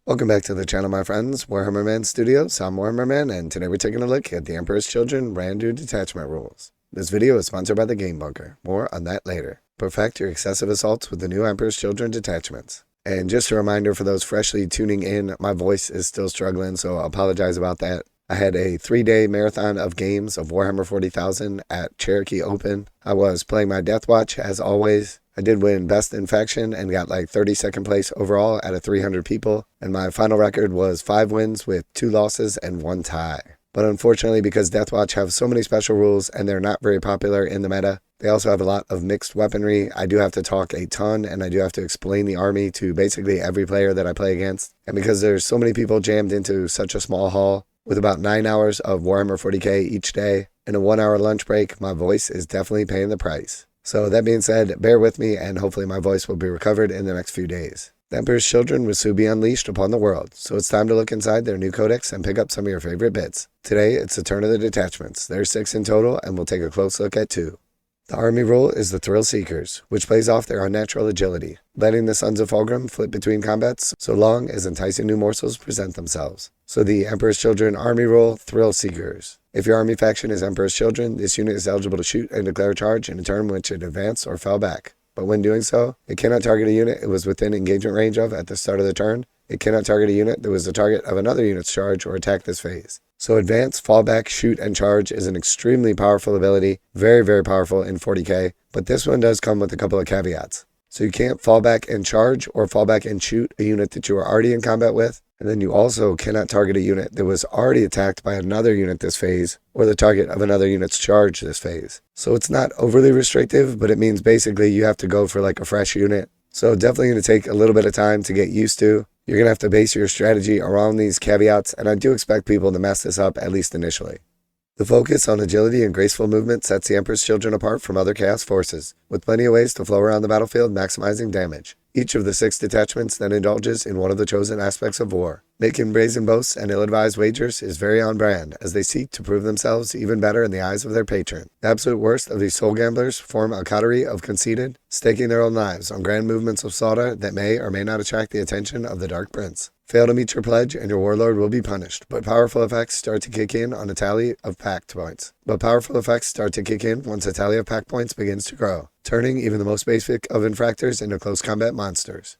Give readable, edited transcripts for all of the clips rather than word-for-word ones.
Welcome back to the channel, my friends. Warhammer Man Studios, I'm Warhammer Man, and today we're taking a look at the Emperor's Children brand new detachment rules. This video is sponsored by the Game Bunker. More on that later. Perfect your excessive assaults with the new Emperor's Children detachments. And just a reminder for those freshly tuning in, my voice is still struggling, so I apologize about that. I had a 3-day marathon of games of Warhammer 40,000 at Cherokee Open. I was playing my Death Watch as always. I did win Best in Faction and got like 32nd place overall out of 300 people. And my final record was 5 wins with 2 losses and 1 tie. But unfortunately, because Death Watch have so many special rules and they're not very popular in the meta, they also have a lot of mixed weaponry. I do have to talk a ton and I do have to explain the army to basically every player that I play against. And because there's so many people jammed into such a small hall, with about 9 hours of Warhammer 40k each day and a 1-hour lunch break, my voice is definitely paying the price. So that being said, bear with me and hopefully my voice will be recovered in the next few days. The Emperor's Children will soon be unleashed upon the world, so it's time to look inside their new codex and pick up some of your favorite bits. Today, it's the turn of the detachments. There's 6 in total, and we'll take a close look at 2. The army rule is the Thrill Seekers, which plays off their unnatural agility, letting the Sons of Fulgrim flip between combats so long as enticing new morsels present themselves. So the Emperor's Children army rule, Thrill Seekers. If your army faction is Emperor's Children, this unit is eligible to shoot and declare a charge in a turn in which it advanced or fell back. But when doing so, it cannot target a unit it was within engagement range of at the start of the turn. It cannot target a unit that was the target of another unit's charge or attack this phase. So advance, fall back, shoot, and charge is an extremely powerful ability, very, very powerful in 40k, but this one does come with a couple of caveats. So you can't fall back and charge or fall back and shoot a unit that you are already in combat with, and then you also cannot target a unit that was already attacked by another unit this phase, or the target of another unit's charge this phase. So it's not overly restrictive, but it means basically you have to go for like a fresh unit. So definitely going to take a little bit of time to get used to. You're going to have to base your strategy around these caveats, and I do expect people to mess this up, at least initially. The focus on agility and graceful movement sets the Emperor's Children apart from other Chaos forces, with plenty of ways to flow around the battlefield maximizing damage. Each of the 6 detachments then indulges in one of the chosen aspects of war. Making brazen boasts and ill-advised wagers is very on brand, as they seek to prove themselves even better in the eyes of their patron. The absolute worst of these soul gamblers form a coterie of conceited, staking their own lives on grand movements of slaughter that may or may not attract the attention of the Dark Prince. Fail to meet your pledge and your warlord will be punished, but powerful effects start to kick in on a tally of pact points. Once a tally of pact points begins to grow, turning even the most basic of infractors into close combat monsters.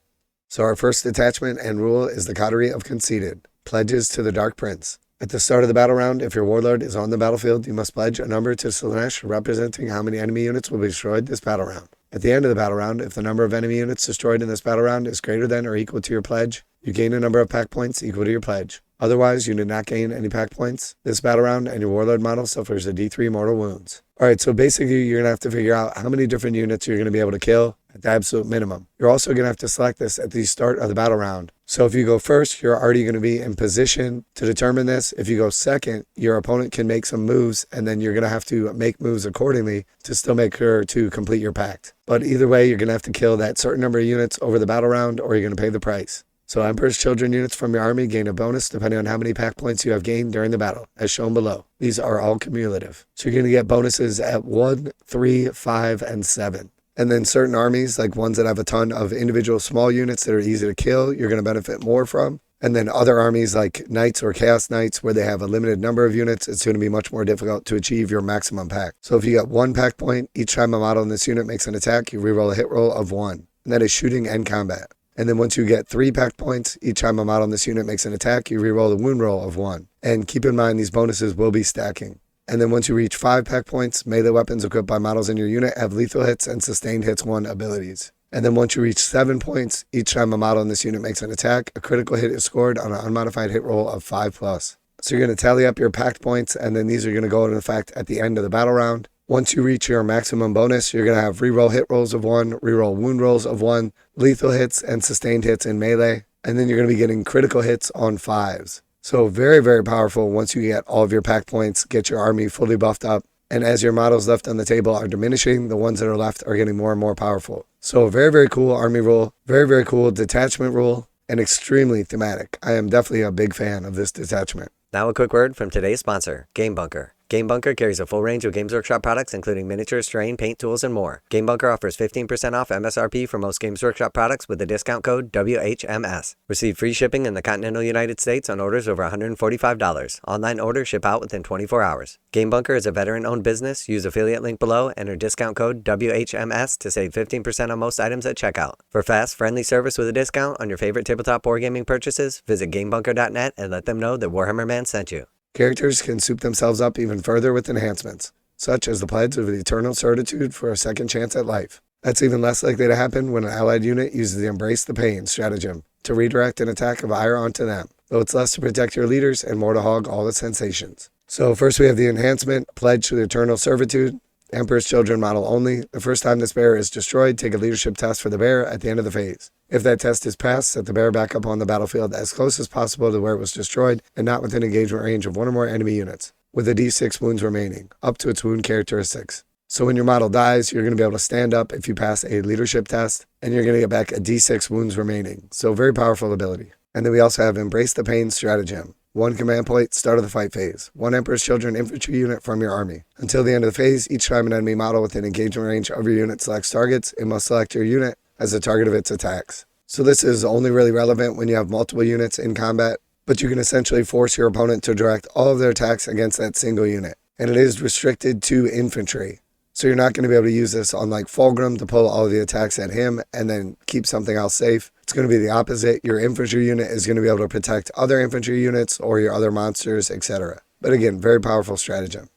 So our first detachment and rule is the coterie of conceited, pledges to the Dark Prince. At the start of the battle round, if your warlord is on the battlefield, you must pledge a number to Slaanesh representing how many enemy units will be destroyed this battle round. At the end of the battle round, if the number of enemy units destroyed in this battle round is greater than or equal to your pledge, you gain a number of pact points equal to your pledge. Otherwise, you do not gain any pact points this battle round, and your warlord model suffers a D3 mortal wounds. Alright, so basically you're going to have to figure out how many different units you're going to be able to kill at the absolute minimum. You're also going to have to select this at the start of the battle round. So if you go first, you're already going to be in position to determine this. If you go second, your opponent can make some moves, and then you're going to have to make moves accordingly to still make sure to complete your pact. But either way, you're going to have to kill that certain number of units over the battle round, or you're going to pay the price. So Emperor's Children units from your army gain a bonus depending on how many pact points you have gained during the battle, as shown below. These are all cumulative. So you're going to get bonuses at 1, 3, 5, and 7. And then certain armies, like ones that have a ton of individual small units that are easy to kill, you're going to benefit more from. And then other armies like Knights or Chaos Knights, where they have a limited number of units, it's going to be much more difficult to achieve your maximum pact. So if you got 1 pact point, each time a model in this unit makes an attack, you reroll a hit roll of 1. And that is shooting and combat. And then once you get 3 pact points, each time a model in this unit makes an attack, you reroll the wound roll of 1. And keep in mind, these bonuses will be stacking. And then once you reach 5 pact points, melee weapons equipped by models in your unit have lethal hits and sustained hits 1 abilities. And then once you reach 7 points, each time a model in this unit makes an attack, a critical hit is scored on an unmodified hit roll of 5+. So you're going to tally up your pact points, and then these are going to go into effect at the end of the battle round. Once you reach your maximum bonus, you're going to have reroll hit rolls of 1, reroll wound rolls of 1, lethal hits and sustained hits in melee, and then you're going to be getting critical hits on 5s. So very, very powerful once you get all of your pact points, get your army fully buffed up, and as your models left on the table are diminishing, the ones that are left are getting more and more powerful. So very, very cool army rule, very, very cool detachment rule, and extremely thematic. I am definitely a big fan of this detachment. Now a quick word from today's sponsor, Game Bunker. Game Bunker carries a full range of Games Workshop products including miniatures, terrain, paint tools, and more. Game Bunker offers 15% off MSRP for most Games Workshop products with the discount code WHMS. Receive free shipping in the continental United States on orders over $145. Online orders ship out within 24 hours. Game Bunker is a veteran-owned business. Use affiliate link below, enter discount code WHMS to save 15% on most items at checkout. For fast, friendly service with a discount on your favorite tabletop wargaming purchases, visit GameBunker.net and let them know that Warhammer Man sent you. Characters can soup themselves up even further with enhancements, such as the Pledge of Eternal Certitude for a second chance at life. That's even less likely to happen when an allied unit uses the Embrace the Pain stratagem to redirect an attack of ire onto them, though it's less to protect your leaders and more to hog all the sensations. So first we have the enhancement, Pledge to Eternal Servitude, Emperor's Children model only. The first time this bear is destroyed, take a leadership test for the bear at the end of the phase. If that test is passed, set the bear back up on the battlefield as close as possible to where it was destroyed and not within engagement range of one or more enemy units, with a d6 wounds remaining, up to its wound characteristics. So when your model dies, you're going to be able to stand up if you pass a leadership test, and you're going to get back a d6 wounds remaining. So very powerful ability. And then we also have Embrace the Pain stratagem. 1 command point, start of the fight phase. 1 Emperor's Children infantry unit from your army. Until the end of the phase, each time an enemy model within engagement range of your unit selects targets, it must select your unit as the target of its attacks. So this is only really relevant when you have multiple units in combat, but you can essentially force your opponent to direct all of their attacks against that single unit. And it is restricted to infantry. So you're not going to be able to use this on like Fulgrim to pull all of the attacks at him and then keep something else safe. It's going to be the opposite. Your infantry unit is going to be able to protect other infantry units or your other monsters, etc. But again, very powerful stratagem.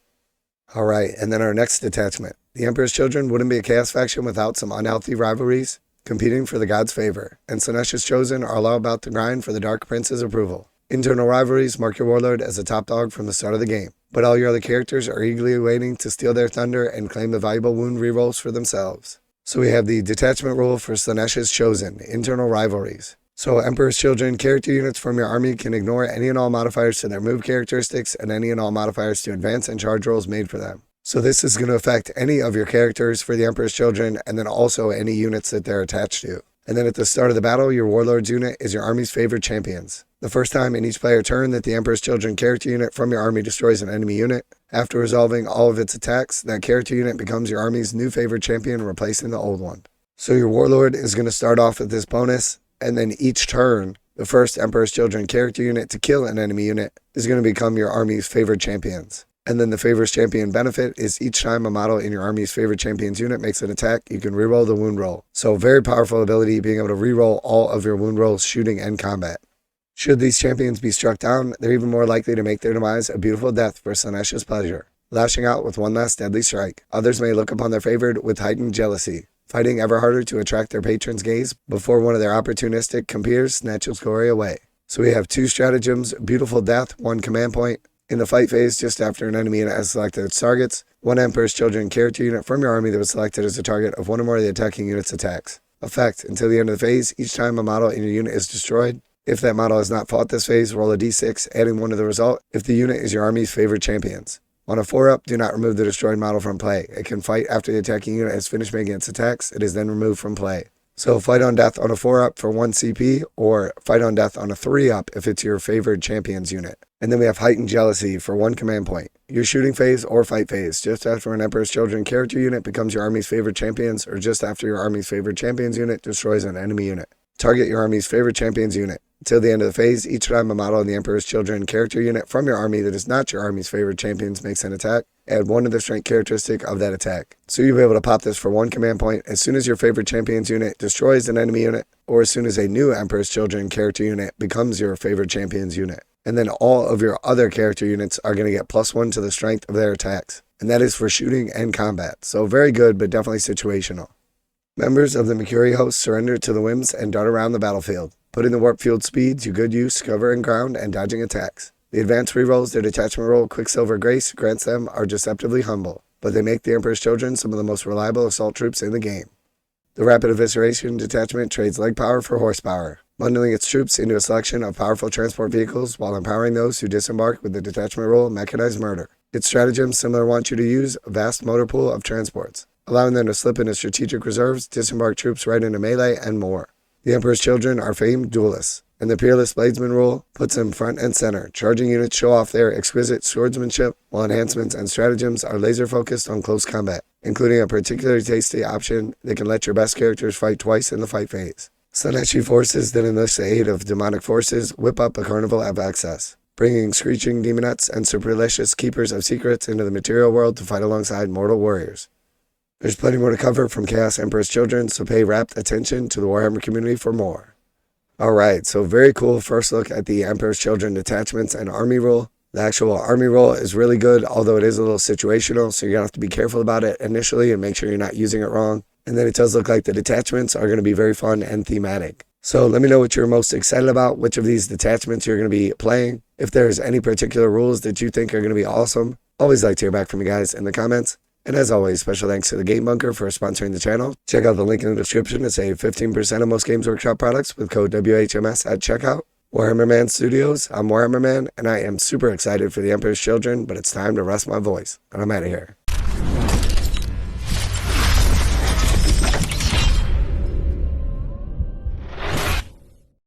Alright, and then our next detachment. The Emperor's Children wouldn't be a chaos faction without some unhealthy rivalries, competing for the gods' favor, and Slaanesh's Chosen are all about to grind for the Dark Prince's approval. Internal rivalries mark your warlord as a top dog from the start of the game, but all your other characters are eagerly waiting to steal their thunder and claim the valuable wound rerolls for themselves. So we have the detachment rule for Slaanesh's Chosen, internal rivalries. So Emperor's Children character units from your army can ignore any and all modifiers to their move characteristics and any and all modifiers to advance and charge rolls made for them. So this is going to affect any of your characters for the Emperor's Children and then also any units that they're attached to. And then at the start of the battle, your warlord's unit is your army's favorite champions. The first time in each player turn that the Emperor's Children character unit from your army destroys an enemy unit, after resolving all of its attacks, that character unit becomes your army's new favorite champion, replacing the old one. So your warlord is going to start off with this bonus, and then each turn, the first Emperor's Children character unit to kill an enemy unit is going to become your army's favorite champions. And then the favorite champion benefit is each time a model in your army's favorite champions unit makes an attack, you can reroll the wound roll. So very powerful ability, being able to reroll all of your wound rolls shooting and combat. Should these champions be struck down, they're even more likely to make their demise a beautiful death for Slaanesh's pleasure, lashing out with one last deadly strike. Others may look upon their favored with heightened jealousy, fighting ever harder to attract their patron's gaze before one of their opportunistic compeers snatches glory away. So we have 2 stratagems, beautiful death, 1 command point. In the fight phase, just after an enemy unit has selected its targets, 1 Emperor's Children character unit from your army that was selected as a target of 1 or more of the attacking unit's attacks. Effect, until the end of the phase, each time a model in your unit is destroyed, if that model has not fought this phase, roll a d6, adding 1 to the result if the unit is your army's favorite champions. On a 4-up, do not remove the destroyed model from play. It can fight after the attacking unit has finished making its attacks. It is then removed from play. So fight on death on a 4-up for 1 CP, or fight on death on a 3-up if it's your favored champions unit. And then we have heightened jealousy for 1 command point. Your shooting phase or fight phase, just after an Emperor's Children character unit becomes your army's favorite champions, or just after your army's favorite champions unit destroys an enemy unit. Target your army's favorite champions unit. Until the end of the phase, each time a model in the Emperor's Children character unit from your army that is not your army's favorite champions makes an attack, add 1 to the strength characteristic of that attack. So you'll be able to pop this for 1 command point as soon as your favorite champions unit destroys an enemy unit, or as soon as a new Emperor's Children character unit becomes your favorite champions unit. And then all of your other character units are going to get +1 to the strength of their attacks. And that is for shooting and combat. So very good, but definitely situational. Members of the Mercury host surrender to the whims and dart around the battlefield, putting the warp-fueled speed to good use, cover and ground, and dodging attacks. The advanced rerolls their detachment roll Quicksilver Grace grants them are deceptively humble, but they make the Emperor's Children some of the most reliable assault troops in the game. The Rapid Evisceration detachment trades leg power for horsepower, bundling its troops into a selection of powerful transport vehicles while empowering those who disembark with the detachment roll Mechanized Murder. Its stratagems similar want you to use a vast motor pool of transports, allowing them to slip into strategic reserves, disembark troops right into melee, and more. The Emperor's Children are famed duelists, And the Peerless Bladesman rule puts them front and center. Charging units show off their exquisite swordsmanship, while enhancements and stratagems are laser focused on close combat, including a particularly tasty option that can let your best characters fight twice in the fight phase. Slaanesh forces that enlist the aid of demonic forces whip up a carnival of access, bringing screeching demonettes and superlicious keepers of secrets into the material world to fight alongside mortal warriors. There's plenty more to cover from Chaos Emperor's Children, so pay rapt attention to the Warhammer community for more. Alright, so very cool first look at the Emperor's Children detachments and army rule. The actual army rule is really good, although it is a little situational, so you're going to have to be careful about it initially and make sure you're not using it wrong. And then it does look like the detachments are going to be very fun and thematic. So let me know what you're most excited about, which of these detachments you're going to be playing. If there's any particular rules that you think are going to be awesome, always like to hear back from you guys in the comments. And as always, special thanks to the Game Bunker for sponsoring the channel. Check out the link in the description to save 15% on most Games Workshop products with code WHMS at checkout. Warhammer Man Studios, I'm Warhammer Man, and I am super excited for the Emperor's Children, but it's time to rest my voice, and I'm out of here.